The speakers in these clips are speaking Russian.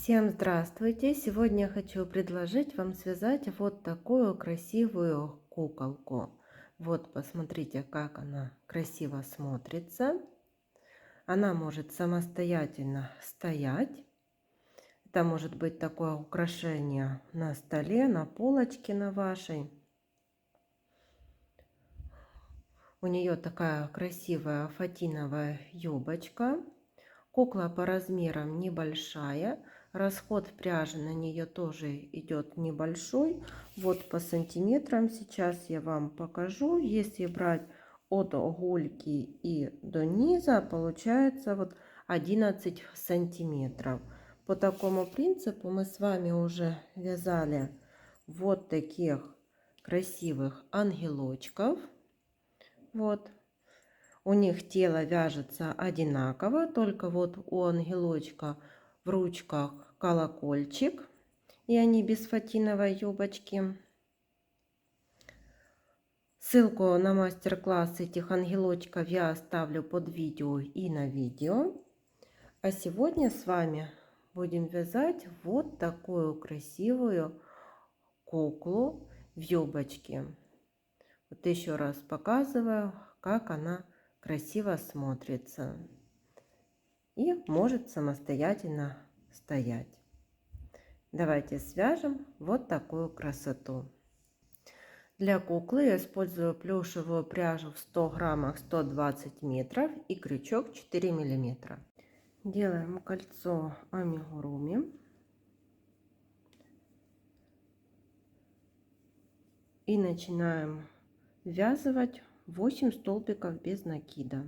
Всем здравствуйте! Сегодня я хочу предложить вам связать вот такую красивую куколку. Вот посмотрите, как она красиво смотрится. Она может самостоятельно стоять. Это может быть такое украшение на столе, на полочке на вашей. У нее такая красивая фатиновая юбочка. Кукла по размерам небольшая. Расход пряжи на нее тоже идет небольшой. Вот по сантиметрам сейчас я вам покажу. Если брать от гульки и до низа, получается вот 11 сантиметров. По такому принципу мы с вами уже вязали вот таких красивых ангелочков. Вот. У них тело вяжется одинаково, только вот у ангелочка в ручках колокольчик, и они без фатиновой юбочки. Ссылку на мастер-класс этих ангелочков я оставлю под видео и на видео. А сегодня с вами будем вязать вот такую красивую куклу в юбочке. Вот еще раз показываю, как она красиво смотрится и может самостоятельно стоять. Давайте свяжем вот такую красоту. Для куклы я использую плюшевую пряжу в 100 граммах 120 метров и крючок 4 миллиметра. Делаем кольцо амигуруми и начинаем ввязывать 8 столбиков без накида.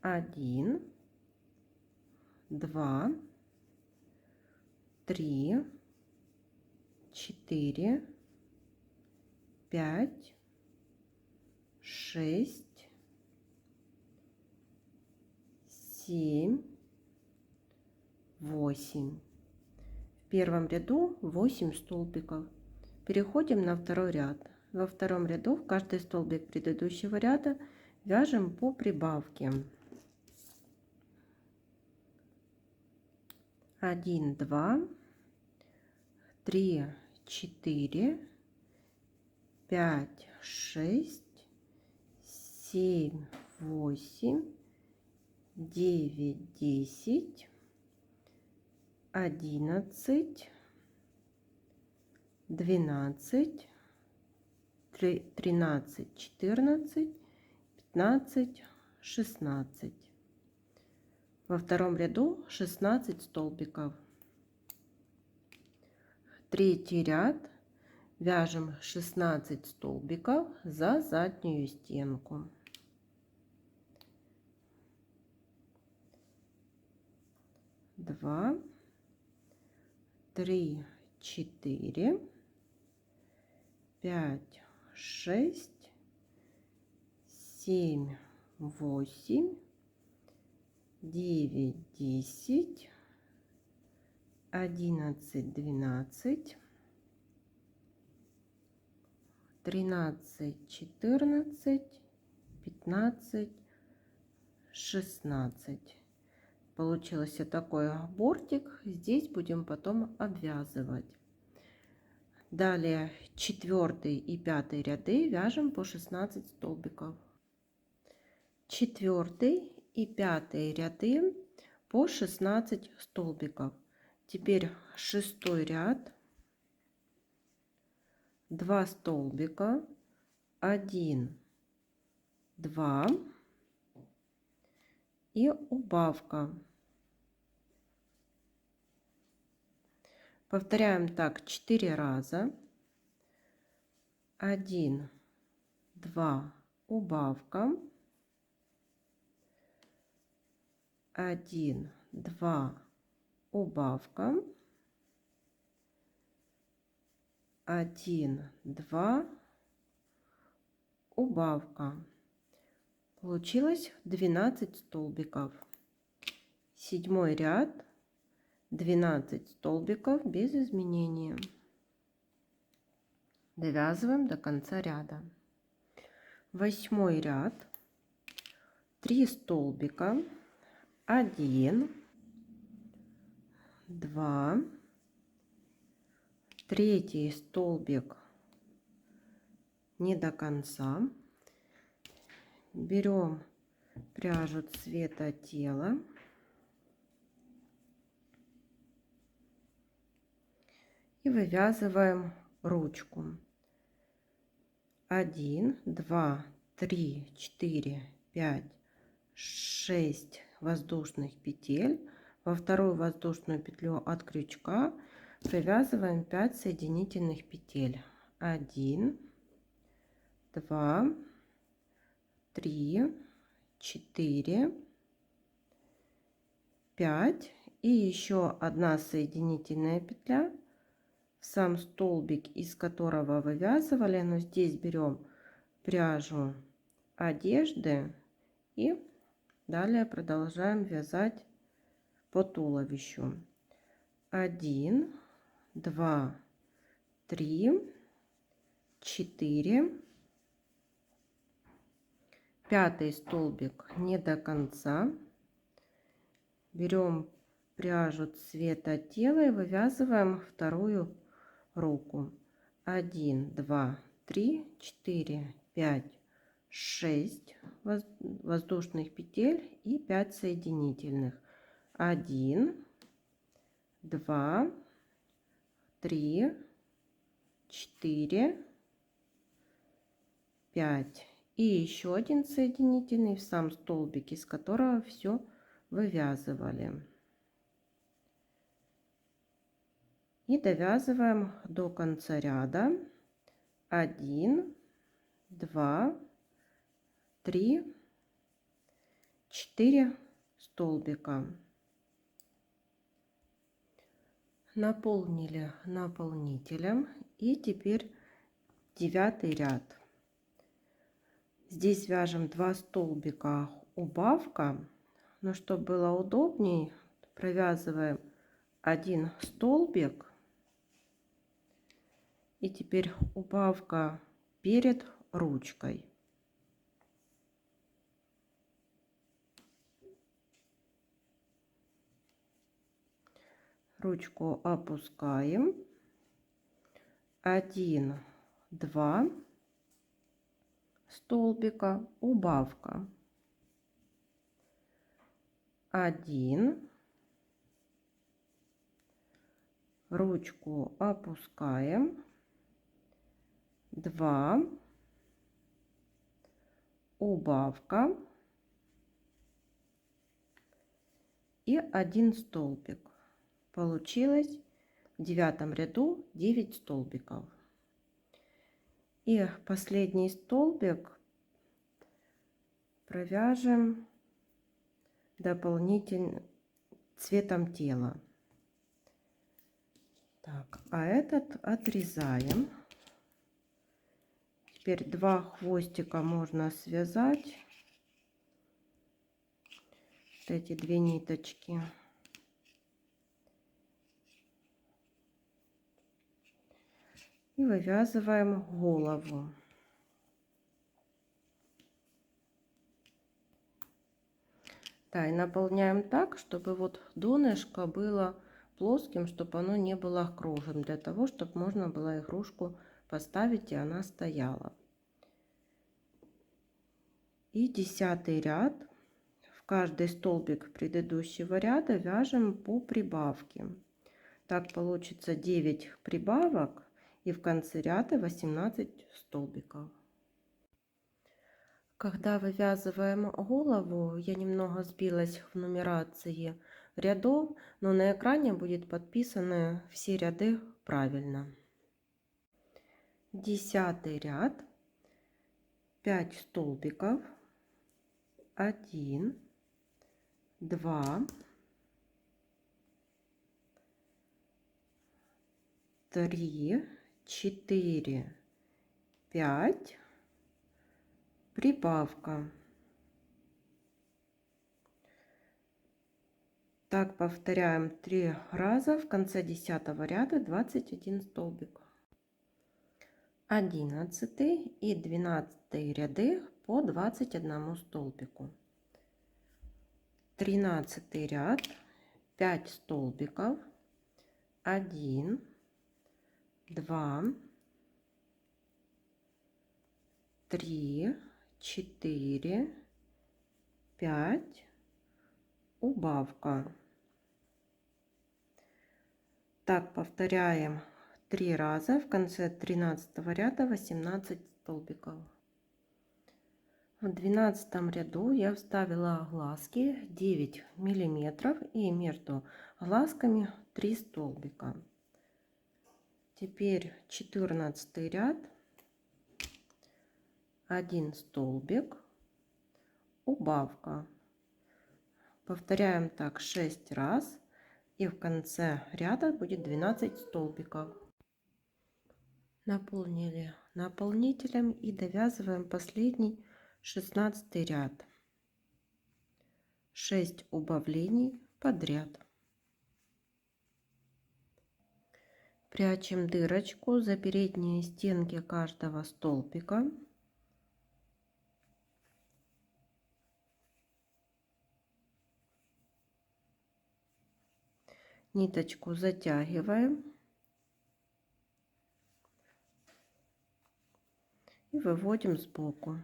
1, 2, 3, 4, 5, 6, 7, 8. В первом ряду 8 столбиков. Переходим на второй ряд. Во втором ряду в каждый столбик предыдущего ряда вяжем по прибавке. 1, 2, 3, 4, 5, 6, 7, 8, 9, 10, 11, 12, 13, 14, 15, 16. Во втором ряду 16 столбиков. Третий ряд вяжем 16 столбиков за заднюю стенку. 2, 3, 4, 5, 6, 7, 8, 9, 10, 11, 12, 13, 14, 15, 16. Получился такой бортик. Здесь будем потом обвязывать. Далее 4 и 5 ряды вяжем по 16 столбиков. 4 и 5 ряды по 16 столбиков. Теперь 6 ряд, 2 столбика, 1, 2 и убавка. Повторяем так 4 раза. 1, 2, убавка. 1, 2, убавка. 1, 2, убавка. Получилось 12 столбиков. 7 ряд, 12 столбиков без изменения. Довязываем до конца ряда. 8 ряд, 3 столбика, 1, 2, третий столбик не до конца, берем пряжу цвета тела и вывязываем ручку. 1, 2, 3, 4, 5, 6 воздушных петель. Во вторую воздушную петлю от крючка провязываем 5 соединительных петель. 1, 2, 3, 4, 5 и еще одна соединительная петля в сам столбик, из которого вывязывали, но здесь берем пряжу одежды и далее продолжаем вязать по туловищу. 1, 2, 3, 4, пятый столбик не до конца, берем пряжу цвета тела и вывязываем вторую руку. 1, 2, 3, 4, 5, 6 воздушных петель и 5 соединительных. 1, 2, 3, 4, 5 и еще один соединительный в сам столбик, из которого все вывязывали. И довязываем до конца ряда. 1, 2, 3, 4 столбика. Наполнили наполнителем. И теперь 9 ряд. Здесь вяжем 2 столбика убавка, но чтобы было удобней, провязываем 1 столбик и теперь убавка перед ручкой. Ручку опускаем. 1, 2 столбика убавка. 1, ручку опускаем. 2, убавка и 1 столбик. Получилось в 9 ряду 9 столбиков. И последний столбик провяжем дополнительно цветом тела. Так, а этот отрезаем. Теперь 2 хвостика можно связать. Вот эти 2 ниточки. И вывязываем голову. Да, и наполняем так, чтобы вот донышко было плоским, чтобы оно не было круглым, для того, чтобы можно было игрушку поставить и она стояла. И 10 ряд. В каждый столбик предыдущего ряда вяжем по прибавке. Так получится 9 прибавок и в конце ряда 18 столбиков. Когда вывязываем голову, я немного сбилась в нумерации рядов, но на экране будет подписаны все ряды правильно. 10 ряд, 5 столбиков, 1, 2, 3, 4, 5, прибавка. Так повторяем 3 раза. В конце 10 ряда 21 столбик. 11 и 12 ряды по 21 столбику. 13 ряд, 5 столбиков, 1, 2, 3, 4, 5, убавка. Так повторяем 3 раза. В конце 13 ряда 18 столбиков. В 12 ряду я вставила глазки 9 миллиметров и между глазками 3 столбика. Теперь 14 ряд, 1 столбик, убавка. Повторяем так 6 раз, и в конце ряда будет 12 столбиков. Наполнили наполнителем и довязываем последний 16 ряд. 6 убавлений подряд. Прячем дырочку за передние стенки каждого столбика. Ниточку затягиваем и выводим сбоку.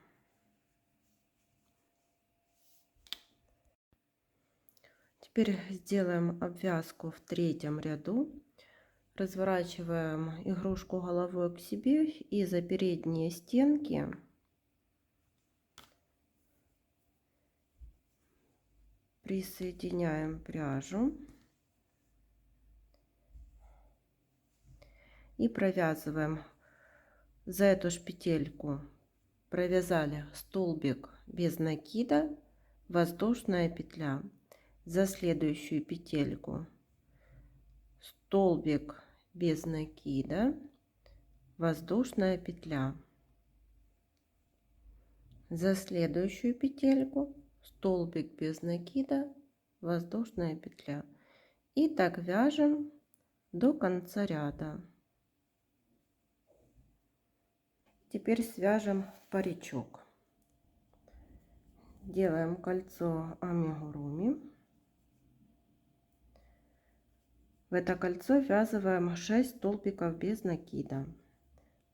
Теперь сделаем обвязку в 3-м ряду. Разворачиваем игрушку головой к себе и за передние стенки присоединяем пряжу и провязываем. За эту ж петельку провязали столбик без накида, воздушная петля. За следующую петельку столбик без накида, воздушная петля. За следующую петельку столбик без накида, воздушная петля. И так вяжем до конца ряда. Теперь свяжем паричок. Делаем кольцо амигуруми. В это кольцо ввязываем 6 столбиков без накида.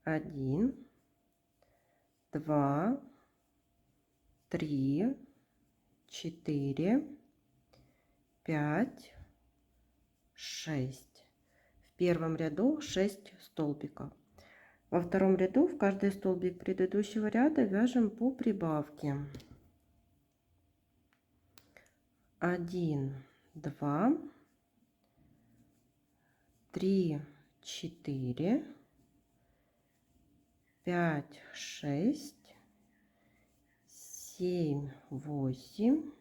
1, 2, 3, 4, 5, 6. В первом ряду 6 столбиков. Во втором ряду в каждый столбик предыдущего ряда вяжем по прибавке. 1, 2, 3, 4, 5, 6, 7, 8,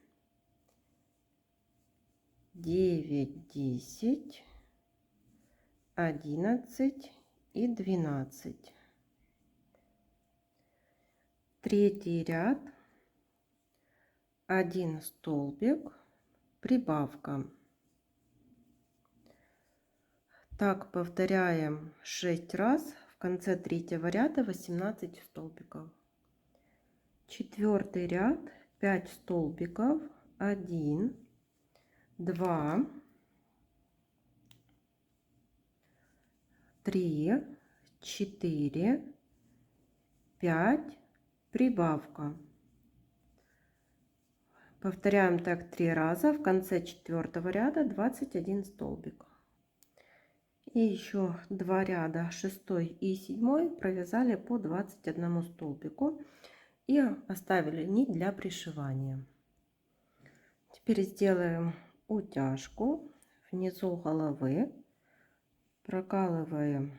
9, 10, 11 и 12. Третий ряд, 1 столбик, прибавка. Так повторяем 6 раз. В конце 3-го ряда 18 столбиков. 4-й ряд, 5 столбиков, 1, 2, 3, 4, 5, прибавка. Повторяем так 3 раза. В конце 4-го ряда 21 столбик. И еще 2 ряда, 6 и 7, провязали по 21 столбику и оставили нить для пришивания. Теперь сделаем утяжку внизу головы, прокалываем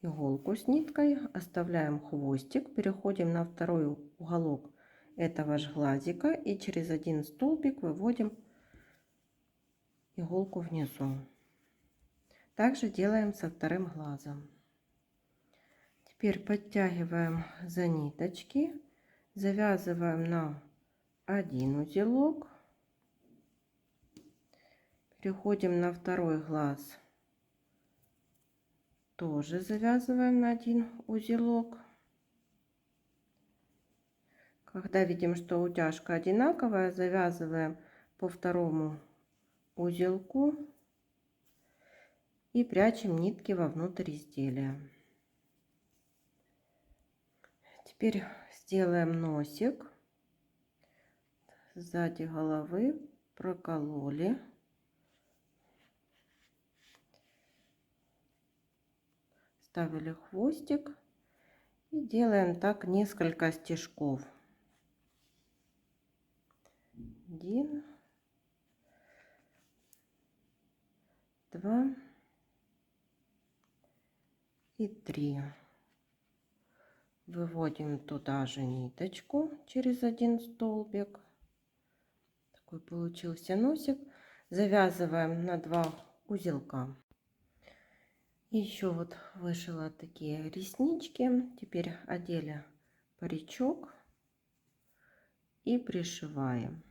иголку с ниткой, оставляем хвостик, переходим на второй уголок этого же глазика и через 1 столбик выводим иголку внизу. Также делаем со вторым глазом. Теперь подтягиваем за ниточки, завязываем на 1 узелок, переходим на второй глаз, тоже завязываем на 1 узелок. Когда видим, что утяжка одинаковая, завязываем по второму узелку и прячем нитки вовнутрь изделия. Теперь сделаем носик. Сзади головы прокололи. Ставили хвостик и делаем так несколько стежков. 1, 2 и 3. Выводим туда же ниточку через один столбик. Такой получился носик. Завязываем на 2 узелка. Еще вот вышила такие реснички. Теперь одели паричок и пришиваем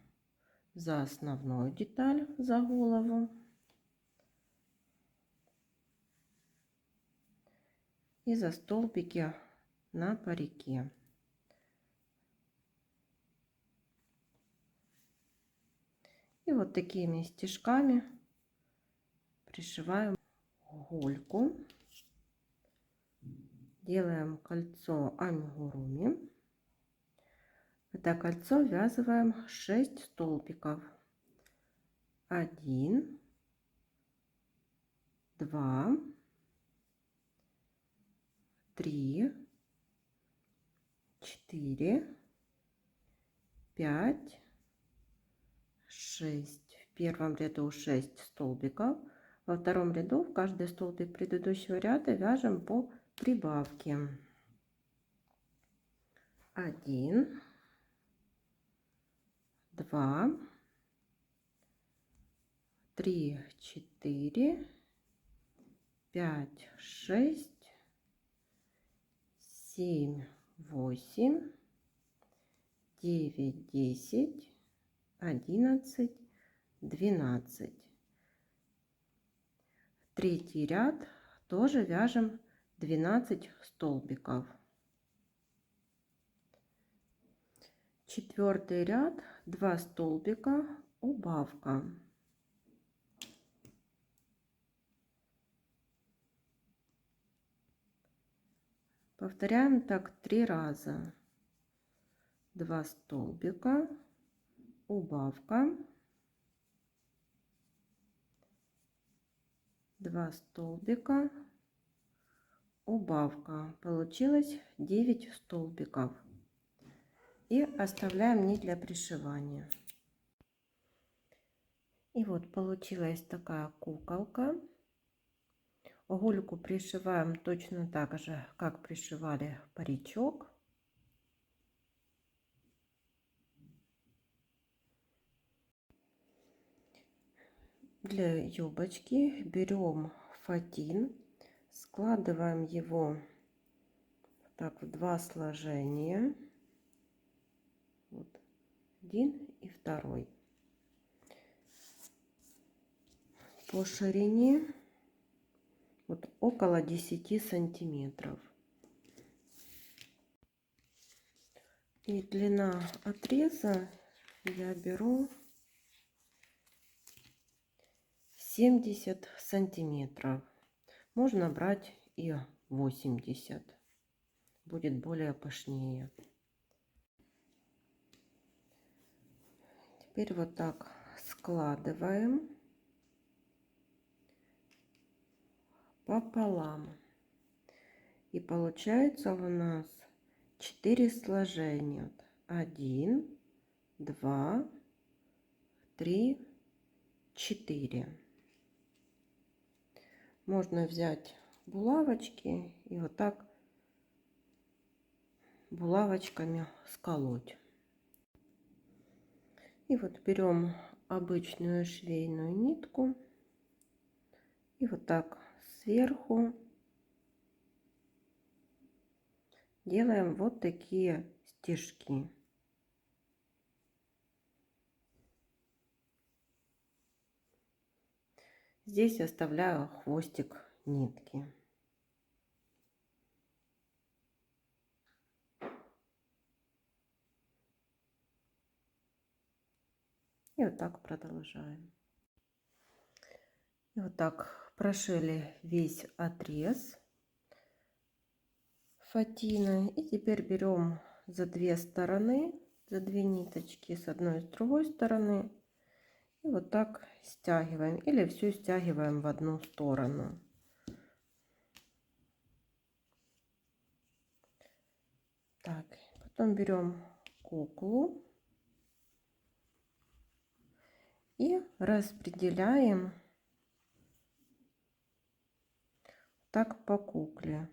за основную деталь, за голову, и за столбики на парике. И вот такими стежками пришиваем гульку. Делаем кольцо амигуруми. В это кольцо ввязываем 6 столбиков. 1, 2, 3, 4, 5, 6. В первом ряду 6 столбиков. Во втором ряду в каждый столбик предыдущего ряда вяжем по прибавке. 1, 2, 3, 4, 5, 6, 7, 8, 9, 10, 11, 12. Третий ряд тоже вяжем 12 столбиков. Четвертый ряд 2 столбика, убавка. Повторяем так 3 раза. 2 столбика, убавка, 2 столбика, убавка. Получилось 9 столбиков. И оставляем нить для пришивания. И вот получилась такая куколка. Гульку пришиваем точно так же, как пришивали паричок. Для юбочки берем фатин, складываем его так в 2 сложения. Вот один и второй. По ширине вот около 10 сантиметров. И длина отреза я беру 70 сантиметров. Можно брать и 80. Будет более пышнее. Теперь вот так складываем пополам. И получается у нас 4 сложения. 1, 2, 3, 4. Можно взять булавочки и вот так булавочками сколоть. И вот берем обычную швейную нитку и вот так сверху делаем вот такие стежки. Здесь оставляю хвостик нитки. И вот так продолжаем. И вот так Прошили весь отрез фатины. И теперь берем за две стороны, за две ниточки с одной и с другой стороны. И вот так стягиваем. Или все стягиваем в одну сторону. Так, потом берем куклу и распределяем так по кукле.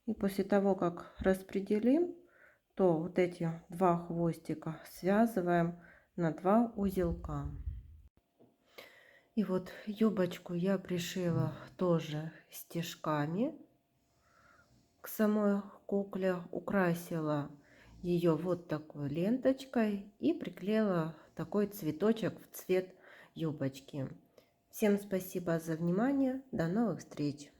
И после того, как распределим, то вот эти два хвостика связываем на 2 узелка. И вот юбочку я пришила тоже стежками к самой кукле, украсила ее вот такой ленточкой и приклеила такой цветочек в цвет юбочки. Всем спасибо за внимание, до новых встреч!